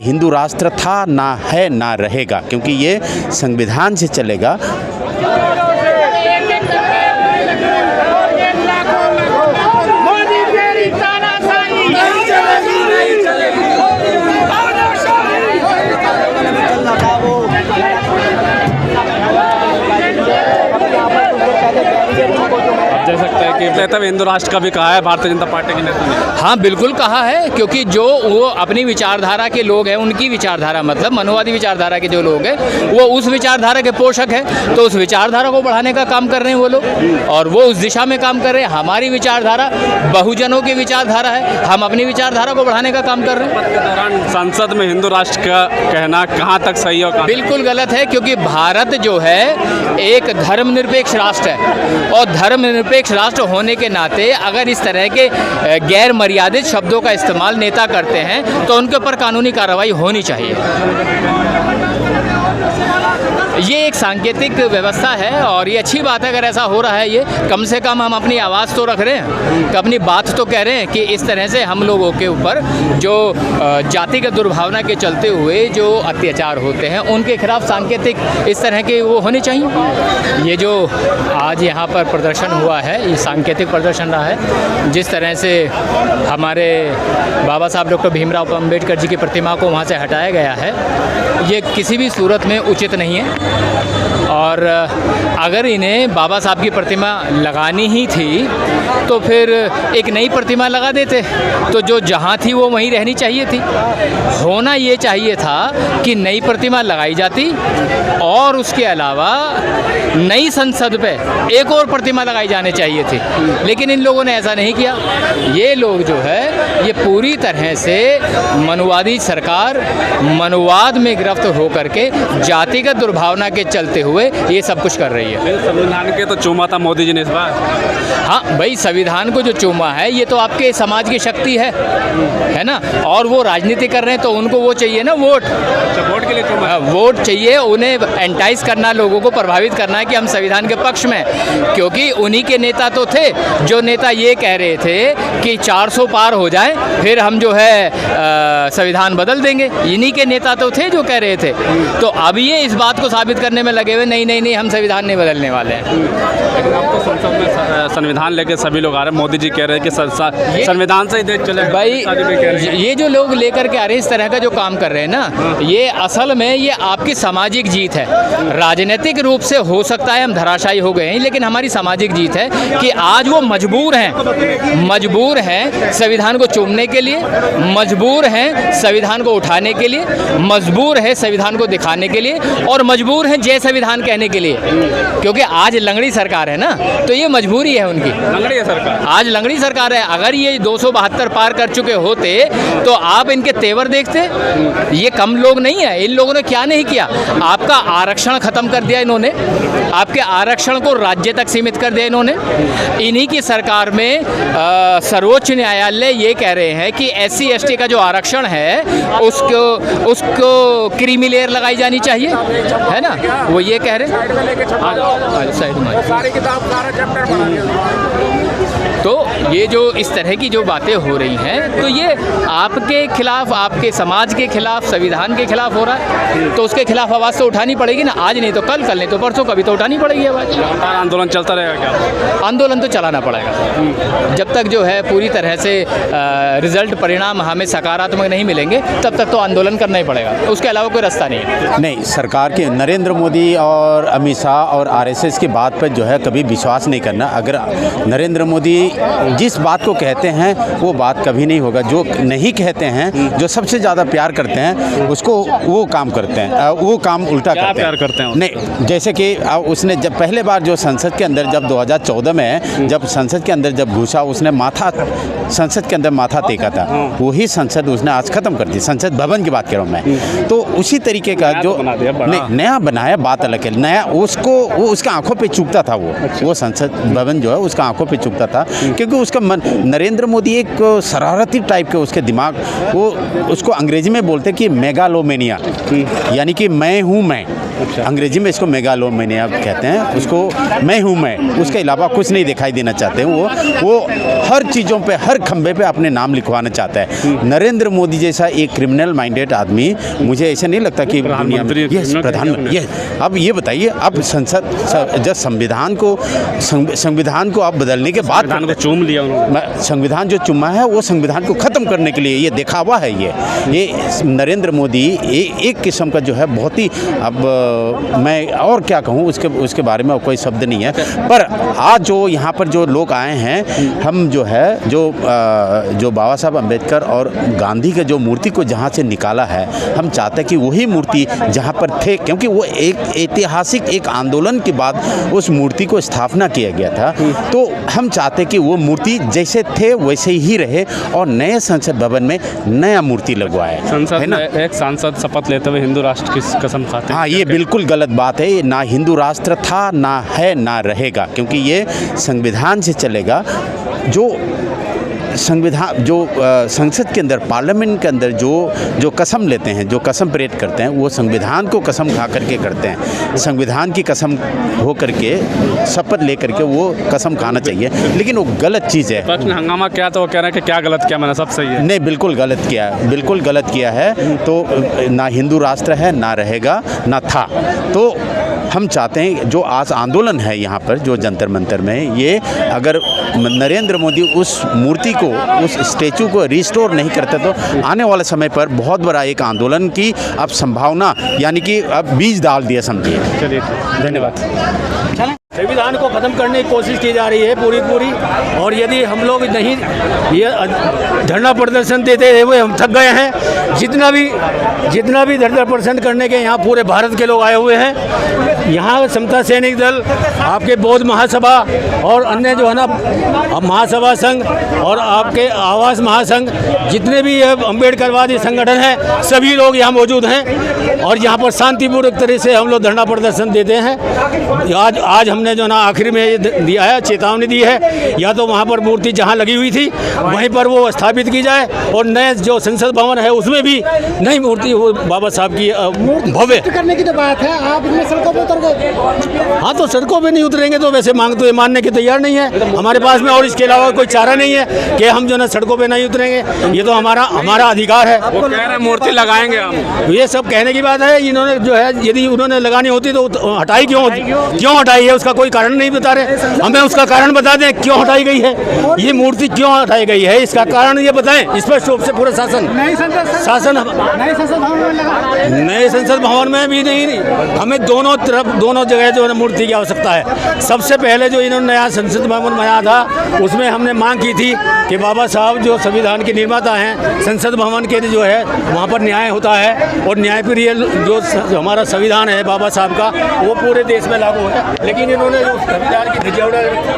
हिंदू राष्ट्र था, ना है, ना रहेगा, क्योंकि ये संविधान से चलेगा। दे सकते हैं कि नेता हिंदू राष्ट्र का भी कहा है भारतीय जनता पार्टी के नेता ने। हाँ बिल्कुल कहा है, क्योंकि जो वो अपनी विचारधारा के लोग हैं, उनकी विचारधारा मतलब मनोवादी विचारधारा के जो लोग हैं वो उस विचारधारा के पोषक हैं, तो उस विचारधारा को बढ़ाने का काम कर रहे हैं वो लोग, और वो उस दिशा में काम कर रहे हैं। हमारी विचारधारा बहुजनों की विचारधारा है, हम अपनी विचारधारा को बढ़ाने का काम कर रहे हैं। पद के दौरान संसद में हिंदू राष्ट्र का कहना कहाँ तक सही है और कहाँ बिल्कुल गलत है, क्योंकि भारत जो है एक धर्मनिरपेक्ष राष्ट्र है, और धर्मनिरपेक्ष राष्ट्र होने के नाते अगर इस तरह के गैर मर्यादित शब्दों का इस्तेमाल नेता करते हैं तो उनके ऊपर कानूनी कार्रवाई होनी चाहिए। ये एक सांकेतिक व्यवस्था है और ये अच्छी बात है अगर ऐसा हो रहा है। ये कम से कम हम अपनी आवाज़ तो रख रहे हैं, कि अपनी बात तो कह रहे हैं कि इस तरह से हम लोगों के ऊपर जो जातिगत दुर्भावना के चलते हुए जो अत्याचार होते हैं उनके खिलाफ सांकेतिक इस तरह के वो होने चाहिए। ये जो आज यहाँ पर प्रदर्शन हुआ है ये सांकेतिक प्रदर्शन रहा है। जिस तरह से हमारे बाबा साहब डॉक्टर भीमराव अम्बेडकर जी की प्रतिमा को वहाँ से हटाया गया है, ये किसी भी सूरत में उचित नहीं है। और अगर इन्हें बाबा साहब की प्रतिमा लगानी ही थी तो फिर एक नई प्रतिमा लगा देते, तो जो जहाँ थी वो वहीं रहनी चाहिए थी। होना ये चाहिए था कि नई प्रतिमा लगाई जाती और उसके अलावा नई संसद पे एक और प्रतिमा लगाई जानी चाहिए थी, लेकिन इन लोगों ने ऐसा नहीं किया। ये लोग जो है ये पूरी तरह से मनुवादी सरकार मनुवाद में गिरफ्त होकर के जातिगत दुर्भावना के चलते हुए ये सब कुछ कर रही है। संविधान के तो चूमा था मोदी जी ने इस बार। हाँ भाई, संविधान को जो चूमा है ये तो आपके समाज की शक्ति है ना, और वो राजनीति कर रहे हैं तो उनको वो चाहिए ना वोट। वोट के लिए चूमा, वोट चाहिए उन्हें, एंटाइज करना, लोगों को प्रभावित करना है कि हम संविधान के पक्ष में, क्योंकि उन्हीं के नेता तो थे जो नेता ये कह रहे थे कि 400 पार हो जाए फिर हम जो है संविधान बदल देंगे। इन्हीं के नेता तो थे जो कह रहे थे। तो अब ये इस बात को साबित करने में लगे हुए नहीं हम संविधान नहीं बदलने वाले हैं। लेकिन अब तो संसद में संविधान लेके सभी लोग आ रहे हैं। मोदी जी कह रहे हैं कि संविधान से ही देश चलेगा। भाई ये जो लोग लेकर के आ रहे हैं इस तरह का जो काम कर रहे हैं ना, ये असल में ये आपकी सामाजिक जीत है। राजनीतिक रूप से हो सकता है हम धराशायी हो गए हैं, लेकिन हमारी सामाजिक जीत है कि आज वो मजबूर हैं संविधान को चूमने के लिए, मजबूर हैं संविधान को उठाने के लिए, मजबूर है संविधान को दिखाने के लिए, और मजबूर हैं जय संविधान कहने के लिए। क्योंकि आज लंगड़ी सरकार है ना, तो ये मजबूरी है उनकी। लंगड़ी है सरकार, आज लंगड़ी सरकार है। अगर ये 272 पार कर चुके होते तो आप इनके तेवर देखते। ये कम लोग नहीं है। इन लोगों ने क्या नहीं किया, आपका आरक्षण खत्म कर दिया इन्होंने, आपके आरक्षण को राज्य तक सीमित कर दिया इन्होंने। इन्हीं की सरकार में सर्वोच्च न्यायालय ये कह रहे हैं कि SC ST का जो आरक्षण है उसको क्रीमी लेयर लगाई जानी चाहिए, है ना, वो ये कह रहे हैं। साइड में तो ये जो इस तरह की जो बातें हो रही हैं तो ये आपके खिलाफ, आपके समाज के खिलाफ, संविधान के खिलाफ हो रहा है, तो उसके खिलाफ आवाज़ तो उठानी पड़ेगी ना। आज नहीं तो कल, कल नहीं तो परसों, कभी तो उठानी पड़ेगी आवाज़। आंदोलन चलता रहेगा क्या? आंदोलन तो चलाना पड़ेगा जब तक जो है पूरी तरह से रिजल्ट, परिणाम हमें सकारात्मक नहीं मिलेंगे तब तक तो आंदोलन करना ही पड़ेगा, उसके अलावा कोई रास्ता नहीं है। नहीं, सरकार के नरेंद्र मोदी और अमित शाह और RSS की बात पर जो है कभी विश्वास नहीं करना। अगर नरेंद्र मोदी जिस बात को कहते हैं वो बात कभी नहीं होगा। जो नहीं कहते हैं, जो सबसे ज़्यादा प्यार करते हैं उसको वो काम करते हैं, वो काम उल्टा करते हैं। प्यार करते हैं नहीं, जैसे कि उसने जब पहले बार जो संसद के अंदर जब 2014 में जब संसद के अंदर जब घुसा, उसने संसद के अंदर माथा टेका था, वही संसद उसने आज खत्म कर दी। संसद भवन की बात कर रहा हूँ मैं। तो उसी तरीके का जो नया बनाया, बात अलग है। नया उसको वो उसके आंखों पे चुभता था, वो संसद भवन जो है उसका आंखों पे चुभता था, क्योंकि उसका मन, नरेंद्र मोदी एक शरारती टाइप के उसके दिमाग, वो उसको अंग्रेजी में बोलते कि मेगालोमेनिया, यानी कि मैं हूँ मैं। अंग्रेजी में इसको मेगालोमेनिया कहते हैं। उसको मैं हूँ मैं, उसके अलावा कुछ नहीं दिखाई देना चाहते हैं। वो हर चीज़ों पे, हर खंबे पे अपने नाम लिखवाना चाहता है। नरेंद्र मोदी जैसा एक क्रिमिनल माइंडेड आदमी, मुझे ऐसा नहीं लगता कि दुनिया में प्रधानमंत्री। अब ये बताइए, अब जब संविधान को आप बदलने के बाद संविधान को चूम लिया उन्होंने। संविधान जो चुमा है वो संविधान को ख़त्म करने के लिए ये दिखावा है। ये नरेंद्र मोदी एक किस्म का जो है बहुत ही, अब मैं और क्या कहूँ उसके बारे में कोई शब्द नहीं है। पर आज जो यहाँ पर जो लोग आए हैं, हम जो है जो बाबा साहब अम्बेडकर और गांधी के जो मूर्ति को जहाँ से निकाला है, हम चाहते हैं कि वही मूर्ति जहाँ पर थे, क्योंकि वो एक ऐतिहासिक एक आंदोलन के बाद उस मूर्ति को स्थापना किया गया था, तो हम चाहते हैं कि वो मूर्ति जैसे थे वैसे ही रहे और नए संसद भवन में नया मूर्ति लगवाए। संसद में एक सांसद शपथ लेते हुए हिंदू राष्ट्र की कसम खाते हैं। हाँ, ये बिल्कुल गलत बात है। ये ना हिंदू राष्ट्र था, ना है, ना रहेगा, क्योंकि ये संविधान से चलेगा। जो संविधान, जो संसद के अंदर, पार्लियामेंट के अंदर जो कसम लेते हैं, जो कसम परेड करते हैं, वो संविधान को कसम खा करके करते हैं। संविधान की कसम हो करके, शपथ ले करके वो कसम खाना चाहिए, लेकिन वो गलत चीज़ है। पक्ष ने हंगामा किया तो वो कह रहे हैं कि क्या गलत किया, मैंने सब सही है। नहीं, बिल्कुल गलत किया है, बिल्कुल गलत किया है। तो ना हिंदू राष्ट्र है, ना रहेगा, ना था। तो हम चाहते हैं जो आज आंदोलन है यहाँ पर, जो जंतर मंतर में, ये अगर नरेंद्र मोदी उस मूर्ति को, उस स्टैचू को रिस्टोर नहीं करते तो आने वाले समय पर बहुत बड़ा एक आंदोलन की अब संभावना, यानी कि अब बीज डाल दिया समझिए। चलिए, धन्यवाद। संविधान को ख़त्म करने की कोशिश की जा रही है पूरी, और यदि हम लोग नहीं ये धरना प्रदर्शन देते हुए हम थक गए हैं। जितना भी धरना प्रदर्शन करने के यहाँ पूरे भारत के लोग आए हुए हैं। यहाँ समता सैनिक दल, आपके बौद्ध महासभा और अन्य जो है ना महासभा संघ और आपके आवास महासंघ, जितने भी अम्बेडकरवादी संगठन हैं, सभी लोग यहाँ मौजूद हैं और यहाँ पर शांतिपूर्वक तरह से हम लोग धरना प्रदर्शन देते हैं। आज हमने जो ना आखिर में ये दिया है, चेतावनी दी है, या तो वहाँ पर मूर्ति जहाँ लगी हुई थी वहीं पर वो स्थापित की जाए, और नए जो संसद भवन है उसमें भी नई मूर्ति वो बाबा साहब की भव्य करने की तो बात है। आप इसमें सड़कों पर उतर गए। हाँ, तो सड़कों पे नहीं उतरेंगे तो वैसे मांग तो ये मानने के तैयार नहीं है हमारे पास में, और इसके अलावा कोई चारा नहीं है कि हम जो ना सड़कों पे नहीं उतरेंगे। ये तो हमारा अधिकार है। वो कह रहे हैं मूर्ति लगाएंगे हम। ये सब कहने की बात है। इन्होंने जो है, यदि उन्होंने लगानी होती तो हटाई क्यों हटाई है, उसका कोई कारण नहीं बता रहे। हमें उसका कारण बता दें, क्यों हटाई गई है ये मूर्ति, क्यों हटाई गई है, इसका कारण ये बताएं स्पष्ट रूप से। पूरे शासन नए संसद भवन में भी नहीं, हमें दोनों तरफ, दोनों जगह जो है मूर्ति की आवश्यकता है। सबसे पहले जो इन्होंने नया संसद भवन बनाया था उसमें हमने मांग की थी कि बाबा साहब जो संविधान के निर्माता हैं, संसद भवन के जो है वहाँ पर न्याय होता है, और न्यायप्रिय जो हमारा संविधान है बाबा साहब का, वो पूरे देश में लागू है। लेकिन इन्होंने संविधान की